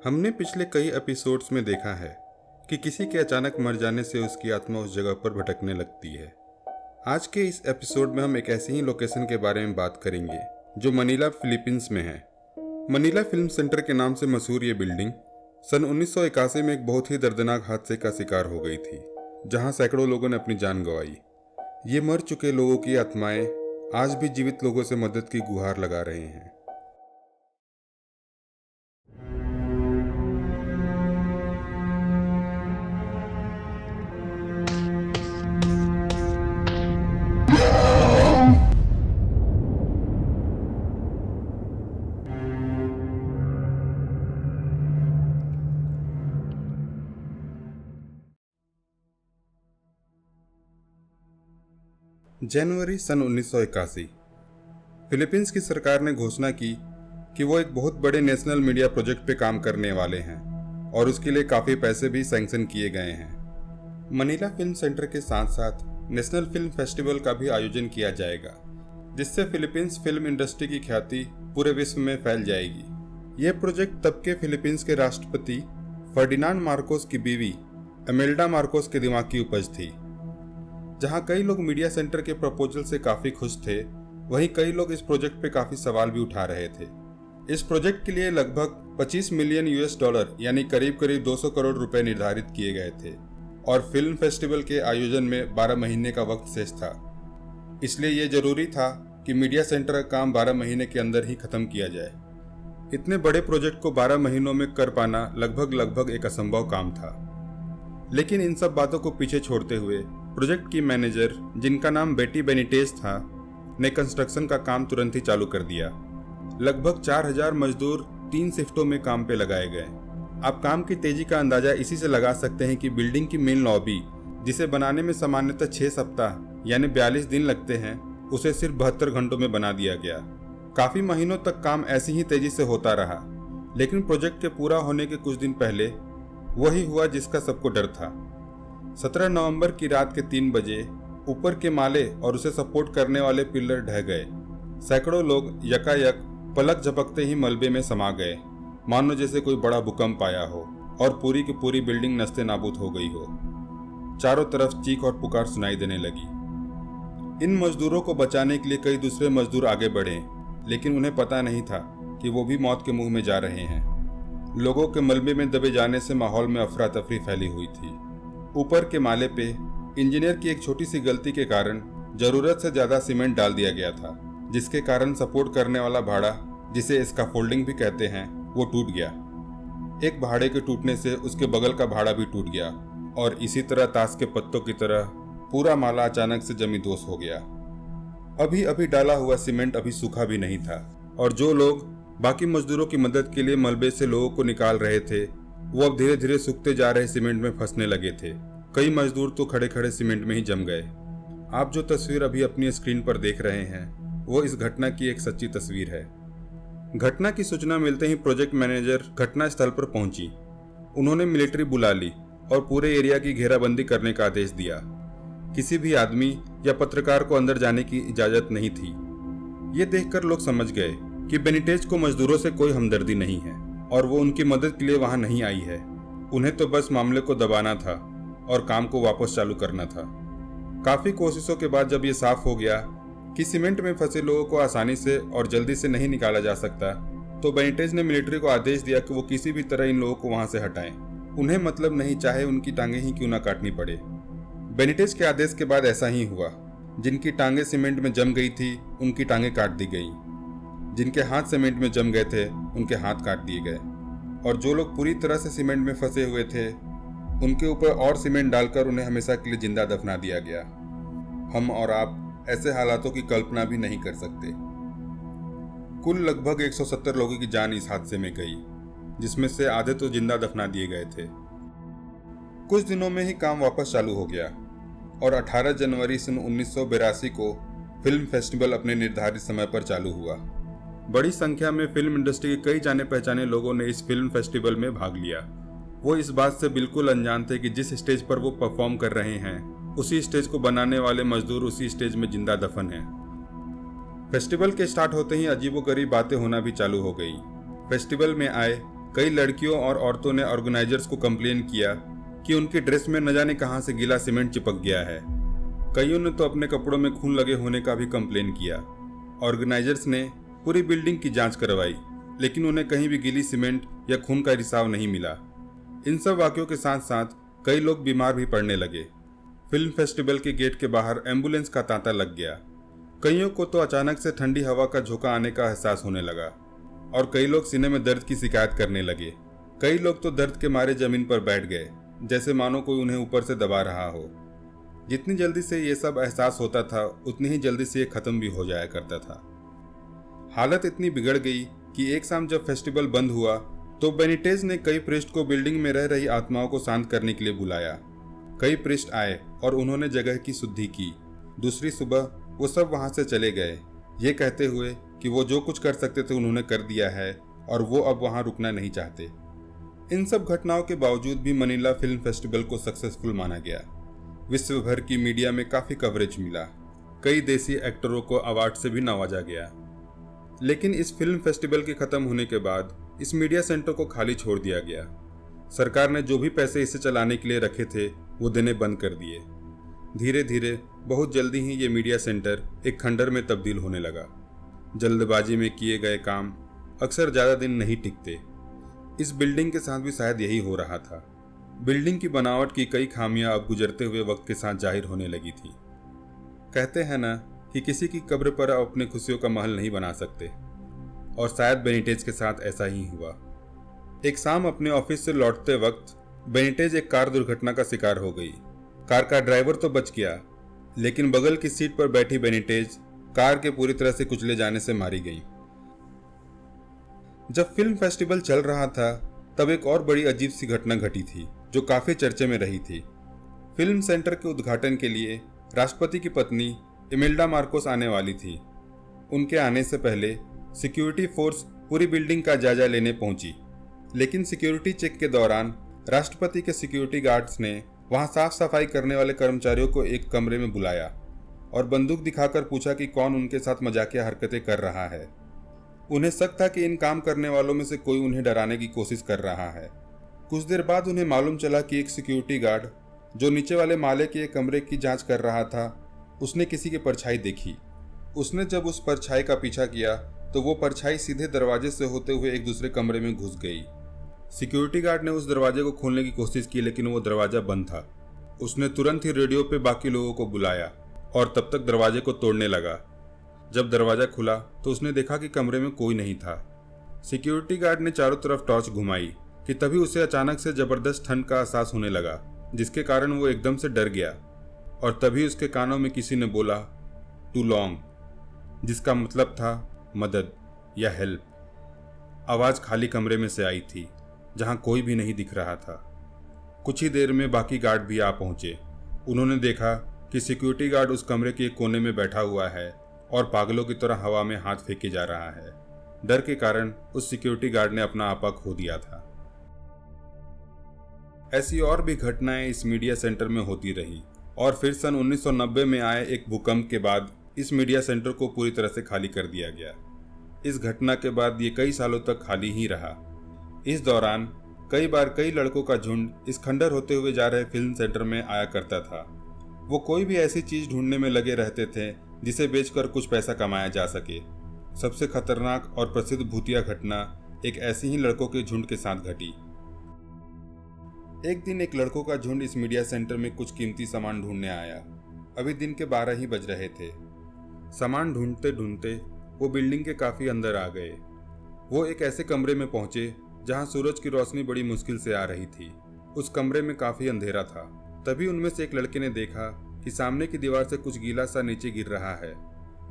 हमने पिछले कई एपिसोड्स में देखा है कि किसी के अचानक मर जाने से उसकी आत्मा उस जगह पर भटकने लगती है। आज के इस एपिसोड में हम एक ऐसी ही लोकेशन के बारे में बात करेंगे जो मनीला फिलीपींस में है। मनीला फिल्म सेंटर के नाम से मशहूर ये बिल्डिंग सन 1981 में एक बहुत ही दर्दनाक हादसे का शिकार हो गई थी, जहां सैकड़ों लोगों ने अपनी जान गंवाई। ये मर चुके लोगों की आत्माएं आज भी जीवित लोगों से मदद की गुहार लगा रहे हैं। जनवरी सन 1981 फिलीपींस की सरकार ने घोषणा की कि वो एक बहुत बड़े नेशनल मीडिया प्रोजेक्ट पे काम करने वाले हैं और उसके लिए काफ़ी पैसे भी सैंक्शन किए गए हैं। मनीला फिल्म सेंटर के साथ साथ नेशनल फिल्म फेस्टिवल का भी आयोजन किया जाएगा, जिससे फिलीपींस फिल्म इंडस्ट्री की ख्याति पूरे विश्व में फैल जाएगी। ये प्रोजेक्ट तब के फिलीपींस के राष्ट्रपति फर्डिनांड मार्कोस की बीवी इमेल्डा मार्कोस के दिमाग की उपज थी। जहां कई लोग मीडिया सेंटर के प्रपोजल से काफी खुश थे, वहीं कई लोग इस प्रोजेक्ट पे काफी सवाल भी उठा रहे थे। इस प्रोजेक्ट के लिए लगभग 25 मिलियन US$ यानी करीब 200 करोड़ रुपए निर्धारित किए गए थे और फिल्म फेस्टिवल के आयोजन में 12 महीने का वक्त शेष था। इसलिए ये जरूरी था कि मीडिया सेंटर का काम 12 महीने के अंदर ही खत्म किया जाए। इतने बड़े प्रोजेक्ट को 12 महीनों में कर पाना लगभग एक असंभव काम था। लेकिन इन सब बातों को पीछे छोड़ते हुए प्रोजेक्ट की मैनेजर, जिनका नाम बेटी बेनिटेज था, ने कंस्ट्रक्शन का काम तुरंत ही चालू कर दिया। लगभग 4000 मजदूर 3 शिफ्टों में काम पे लगाए गए। आप काम की तेजी का अंदाजा इसी से लगा सकते हैं कि बिल्डिंग की मेन लॉबी, जिसे बनाने में सामान्यतः 6 सप्ताह यानी 42 दिन लगते हैं, उसे सिर्फ 72 घंटों में बना दिया गया। काफी महीनों तक काम ऐसी ही तेजी से होता रहा, लेकिन प्रोजेक्ट के पूरा होने के कुछ दिन पहले वही हुआ जिसका सबको डर था। 17 नवंबर की रात के 3 बजे ऊपर के माले और उसे सपोर्ट करने वाले पिलर ढह गए। सैकड़ों लोग यकायक पलक झपकते ही मलबे में समा गए, मानो जैसे कोई बड़ा भूकंप आया हो और पूरी की पूरी बिल्डिंग नस्ते नाबूद हो गई हो। चारों तरफ चीख और पुकार सुनाई देने लगी। इन मजदूरों को बचाने के लिए कई दूसरे मजदूर आगे बढ़े, लेकिन उन्हें पता नहीं था कि वो भी मौत के मुंह में जा रहे हैं। लोगों के मलबे में दबे जाने से माहौल में अफरा तफरी फैली हुई थी। ऊपर के माले पे इंजीनियर की एक छोटी सी गलती के कारण जरूरत से ज्यादा सीमेंट डाल दिया गया था, जिसके कारण सपोर्ट करने वाला भाड़ा, जिसे स्कैफोल्डिंग भी कहते हैं, वो टूट गया। एक भाड़े के टूटने से उसके बगल का भाड़ा भी टूट गया और इसी तरह ताश के पत्तों की तरह पूरा माला अचानक से जमी दोष हो गया। अभी अभी डाला हुआ सीमेंट अभी सूखा भी नहीं था और जो लोग बाकी मजदूरों की मदद के लिए मलबे से लोगों को निकाल रहे थे, वो अब धीरे धीरे सूखते जा रहे सीमेंट में फंसने लगे थे। कई मजदूर तो खड़े खड़े सीमेंट में ही जम गए। आप जो तस्वीर अभी अपनी स्क्रीन पर देख रहे हैं, वो इस घटना की एक सच्ची तस्वीर है। घटना की सूचना मिलते ही प्रोजेक्ट मैनेजर घटना स्थल पर पहुंची। उन्होंने मिलिट्री बुला ली और पूरे एरिया की घेराबंदी करने का आदेश दिया। किसी भी आदमी या पत्रकार को अंदर जाने की इजाजत नहीं थी। ये देखकर लोग समझ गए कि बेनिटेज को मजदूरों से कोई हमदर्दी नहीं है और वो उनकी मदद के लिए वहां नहीं आई है। उन्हें तो बस मामले को दबाना था और काम को वापस चालू करना था। काफी कोशिशों के बाद जब ये साफ हो गया कि सीमेंट में फंसे लोगों को आसानी से और जल्दी से नहीं निकाला जा सकता, तो बेनिटेज ने मिलिट्री को आदेश दिया कि वो किसी भी तरह इन लोगों को वहां से हटाएं। उन्हें मतलब नहीं, चाहे उनकी टांगे ही क्यों ना काटनी पड़े। बेनिटेज के आदेश के बाद ऐसा ही हुआ। जिनकी टांगे सीमेंट में जम गई थी, उनकी टांगे काट दी गई। जिनके हाथ सीमेंट में जम गए थे, उनके हाथ काट दिए गए और जो लोग पूरी तरह से सीमेंट में फंसे हुए थे, उनके ऊपर और सीमेंट डालकर उन्हें हमेशा के लिए जिंदा दफना दिया गया। हम और आप ऐसे हालातों की कल्पना भी नहीं कर सकते। कुल लगभग 170 लोगों की जान इस हादसे में गई, जिसमें से आधे तो जिंदा दफना दिए गए थे। कुछ दिनों में ही काम वापस चालू हो गया और 18 जनवरी सन 1982 को फिल्म फेस्टिवल अपने निर्धारित समय पर चालू हुआ। बड़ी संख्या में फिल्म इंडस्ट्री के कई जाने पहचाने लोगों ने इस फिल्म फेस्टिवल में भाग लिया। वो इस बात से बिल्कुल अनजान थे कि जिस स्टेज पर वो परफॉर्म कर रहे हैं, उसी स्टेज को बनाने वाले मजदूर उसी स्टेज में जिंदा दफन हैं। फेस्टिवल के स्टार्ट होते ही अजीबोगरीब बातें होना भी चालू हो गई। फेस्टिवल में आए कई लड़कियों और औरतों ने ऑर्गेनाइजर्स को कंप्लेन किया कि उनकी ड्रेस में न जाने कहां से गीला सीमेंट चिपक गया है। कईयों ने तो अपने कपड़ों में खून लगे होने का भी कंप्लेन किया। ऑर्गेनाइजर्स ने पूरी बिल्डिंग की जांच करवाई, लेकिन उन्हें कहीं भी गीली सीमेंट या खून का रिसाव नहीं मिला। इन सब वाकयों के साथ साथ कई लोग बीमार भी पड़ने लगे। फिल्म फेस्टिवल के गेट के बाहर एम्बुलेंस का तांता लग गया। कईयों को तो अचानक से ठंडी हवा का झोंका आने का एहसास होने लगा और कई लोग सीने में दर्द की शिकायत करने लगे। कई लोग तो दर्द के मारे जमीन पर बैठ गए, जैसे मानो कोई उन्हें ऊपर से दबा रहा हो। जितनी जल्दी से ये सब एहसास होता था, उतनी ही जल्दी से ये खत्म भी हो जाया करता था। हालत इतनी बिगड़ गई कि एक शाम जब फेस्टिवल बंद हुआ तो बेनिटेज ने कई प्रीस्ट को बिल्डिंग में रह रही आत्माओं को शांत करने के लिए बुलाया। कई प्रीस्ट आए और उन्होंने जगह की शुद्धि की। दूसरी सुबह वो सब वहां से चले गए, ये कहते हुए कि वो जो कुछ कर सकते थे उन्होंने कर दिया है और वो अब वहां रुकना नहीं चाहते। इन सब घटनाओं के बावजूद भी मनीला फिल्म फेस्टिवल को सक्सेसफुल माना गया। विश्व भर की मीडिया में काफी कवरेज मिला। कई देसी एक्टरों को अवार्ड से भी नवाजा गया। लेकिन इस फिल्म फेस्टिवल के खत्म होने के बाद इस मीडिया सेंटर को खाली छोड़ दिया गया। सरकार ने जो भी पैसे इसे चलाने के लिए रखे थे वो देने बंद कर दिए। धीरे धीरे बहुत जल्दी ही ये मीडिया सेंटर एक खंडर में तब्दील होने लगा। जल्दबाजी में किए गए काम अक्सर ज़्यादा दिन नहीं टिकते। इस बिल्डिंग के साथ भी शायद यही हो रहा था। बिल्डिंग की बनावट की कई खामियां अब गुजरते हुए वक्त के साथ जाहिर होने लगी थी। कहते हैं ना कि किसी की कब्र पर आप अपनी खुशियों का महल नहीं बना सकते, और शायद बेनिटेज के साथ ऐसा ही हुआ। एक शाम अपने ऑफिस से लौटते वक्त बेनिटेज एक कार दुर्घटना का शिकार हो गई। कार का ड्राइवर तो बच गया, लेकिन बगल की सीट पर बैठी बेनिटेज कार के पूरी तरह से कुचले जाने से मारी गई। जब फिल्म फेस्टिवल चल रहा था तब एक और बड़ी अजीब सी घटना घटी थी जो काफी चर्चे में रही थी। फिल्म सेंटर के उद्घाटन के लिए राष्ट्रपति की पत्नी इमेल्डा मार्कोस आने वाली थी। उनके आने से पहले सिक्योरिटी फोर्स पूरी बिल्डिंग का जायजा लेने पहुंची, लेकिन सिक्योरिटी चेक के दौरान राष्ट्रपति के सिक्योरिटी गार्ड्स ने वहां साफ सफाई करने वाले कर्मचारियों को एक कमरे में बुलाया और बंदूक दिखाकर पूछा कि कौन उनके साथ मजाकिया हरकतें कर रहा है। उन्हें शक था कि इन काम करने वालों में से कोई उन्हें डराने की कोशिश कर रहा है। कुछ देर बाद उन्हें मालूम चला कि एक सिक्योरिटी गार्ड जो नीचे वाले माले के एक कमरे की जांच कर रहा था, उसने किसी की परछाई देखी। उसने जब उस परछाई का पीछा किया तो वो परछाई सीधे दरवाजे से होते हुए एक दूसरे कमरे में घुस गई। सिक्योरिटी गार्ड ने उस दरवाजे को खोलने की कोशिश की, लेकिन वो दरवाजा बंद था। उसने तुरंत ही रेडियो पे बाकी लोगों को बुलाया और तब तक दरवाजे को तोड़ने लगा। जब दरवाजा खुला तो उसने देखा कि कमरे में कोई नहीं था। सिक्योरिटी गार्ड ने चारों तरफ टॉर्च घुमाई कि तभी उसे अचानक से जबरदस्त ठंड का एहसास होने लगा, जिसके कारण वो एकदम से डर गया और तभी उसके कानों में किसी ने बोला टू लॉन्ग, जिसका मतलब था मदद या हेल्प। आवाज खाली कमरे में से आई थी जहां कोई भी नहीं दिख रहा था। कुछ ही देर में बाकी गार्ड भी आ पहुंचे। उन्होंने देखा कि सिक्योरिटी गार्ड उस कमरे के एक कोने में बैठा हुआ है और पागलों की तरह हवा में हाथ फेंके जा रहा है। डर के कारण उस सिक्योरिटी गार्ड ने अपना आपा खो दिया था। ऐसी और भी घटनाएं इस मीडिया सेंटर में होती रही और फिर सन 1990 में आए एक भूकंप के बाद इस मीडिया सेंटर को पूरी तरह से खाली कर दिया गया। इस घटना के बाद ये कई सालों तक खाली ही रहा। इस दौरान कई बार कई लड़कों का झुंड इस खंडर होते हुए जा रहे फिल्म सेंटर में आया करता था। वो कोई भी ऐसी चीज ढूंढने में लगे रहते थे जिसे बेचकर कुछ पैसा कमाया जा सके। सबसे खतरनाक और प्रसिद्ध भूतिया घटना एक ऐसे ही लड़कों के झुंड के साथ घटी। एक दिन एक लड़कों का झुंड इस मीडिया सेंटर में कुछ कीमती सामान ढूंढने आया। अभी दिन के 12 ही बज रहे थे। सामान ढूंढते ढूंढते वो बिल्डिंग के काफी अंदर आ गए। वो एक ऐसे कमरे में पहुंचे जहां सूरज की रोशनी बड़ी मुश्किल से आ रही थी। उस कमरे में काफी अंधेरा था। तभी उनमें से एक लड़के ने देखा कि सामने की दीवार से कुछ गीला सा नीचे गिर रहा है।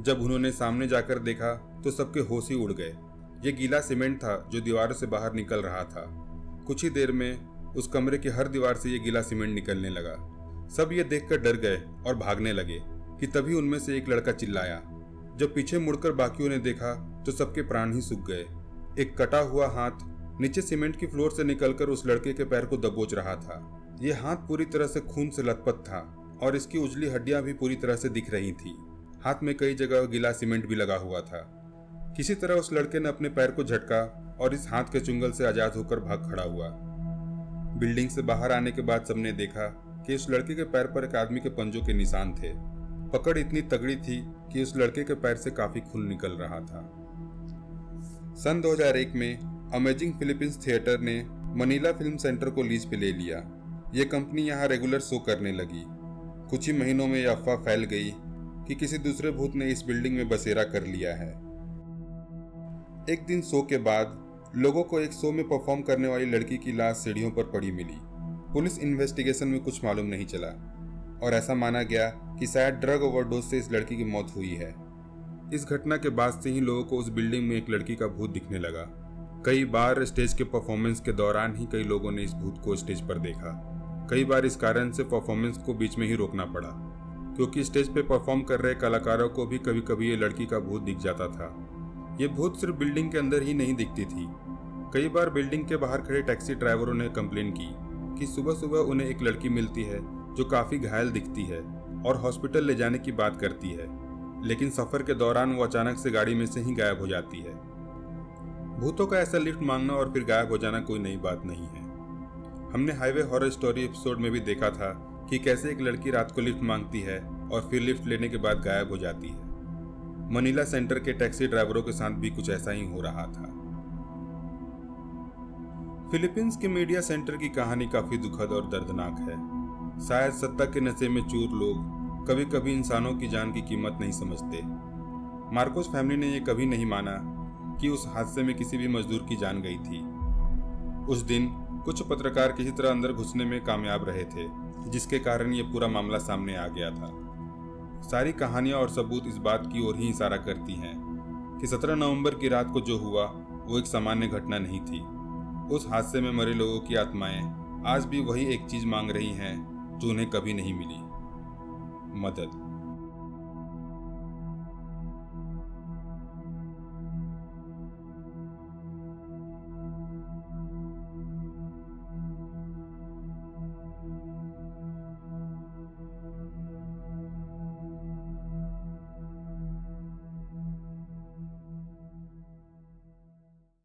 जब उन्होंने सामने जाकर देखा तो सबके होश ही उड़ गए। ये गीला सीमेंट था जो दीवार से बाहर निकल रहा था। कुछ ही देर में उस कमरे की हर दीवार से ये गीला सीमेंट निकलने लगा। सब ये देखकर डर गए और भागने लगे कि तभी उनमें से एक लड़का चिल्लाया। जब पीछे मुड़कर बाकियों ने देखा तो सबके प्राण ही सूख गए। एक कटा हुआ हाथ नीचे सीमेंट की फ्लोर से निकलकर उस लड़के के पैर को दबोच रहा था। ये हाथ पूरी तरह से खून से लथपथ था और इसकी उजली हड्डियां भी पूरी तरह से दिख रही थी। हाथ में कई जगह गीला सीमेंट भी लगा हुआ था। किसी तरह उस लड़के ने अपने पैर को झटका और इस हाथ के चुंगल से आजाद होकर भाग खड़ा हुआ। बिल्डिंग से बाहर आने के बाद सबने देखा कि उस लड़के के पैर पर एक आदमी के पंजों के निशान थे। पकड़ इतनी तगड़ी थी कि उस लड़के के पैर से काफी खून निकल रहा था। सन 2001 में अमेजिंग फिलीपींस थिएटर ने मनीला फिल्म सेंटर को लीज पे ले लिया। ये कंपनी यहाँ रेगुलर शो करने लगी। कुछ ही महीनों में यह अफवाह फैल गई कि किसी दूसरे भूत ने इस बिल्डिंग में बसेरा कर लिया है। एक दिन शो के बाद लोगों को एक शो में परफॉर्म करने वाली लड़की की लाश सीढ़ियों पर पड़ी मिली। पुलिस इन्वेस्टिगेशन में कुछ मालूम नहीं चला और ऐसा माना गया कि शायद ड्रग ओवरडोज से इस लड़की की मौत हुई है। इस घटना के बाद से ही लोगों को उस बिल्डिंग में एक लड़की का भूत दिखने लगा। कई बार स्टेज के परफॉर्मेंस के दौरान ही कई लोगों ने इस भूत को स्टेज पर देखा। कई बार इस कारण से परफॉर्मेंस को बीच में ही रोकना पड़ा, क्योंकि स्टेज पे परफॉर्म कर रहे कलाकारों को भी कभी कभी ये लड़की का भूत दिख जाता था। ये भूत सिर्फ बिल्डिंग के अंदर ही नहीं दिखती थी। कई बार बिल्डिंग के बाहर खड़े टैक्सी ड्राइवरों ने कंप्लेन की कि सुबह सुबह उन्हें एक लड़की मिलती है जो काफी घायल दिखती है और हॉस्पिटल ले जाने की बात करती है, लेकिन सफर के दौरान वो अचानक से गाड़ी में से ही गायब हो जाती है। भूतों का ऐसा लिफ्ट मांगना और फिर गायब हो जाना कोई नई बात नहीं है। हमने हाईवे हॉरर स्टोरी एपिसोड में भी देखा था कि कैसे एक लड़की रात को लिफ्ट मांगती है और फिर लिफ्ट लेने के बाद गायब हो जाती है। मनीला सेंटर के टैक्सी ड्राइवरों के साथ भी कुछ ऐसा ही हो रहा था। फिलीपींस के मीडिया सेंटर की कहानी काफी दुखद और दर्दनाक है। शायद सत्ता के नशे में चूर लोग कभी कभी इंसानों की जान की कीमत नहीं समझते। मार्कोस फैमिली ने यह कभी नहीं माना कि उस हादसे में किसी भी मजदूर की जान गई थी। उस दिन कुछ पत्रकार किसी तरह अंदर घुसने में कामयाब रहे थे, जिसके कारण ये पूरा मामला सामने आ गया था। सारी कहानियां और सबूत इस बात की ओर ही इशारा करती हैं कि 17 नवंबर की रात को जो हुआ वो एक सामान्य घटना नहीं थी। उस हादसे में मरे लोगों की आत्माएं आज भी वही एक चीज मांग रही हैं जो उन्हें कभी नहीं मिली, मदद।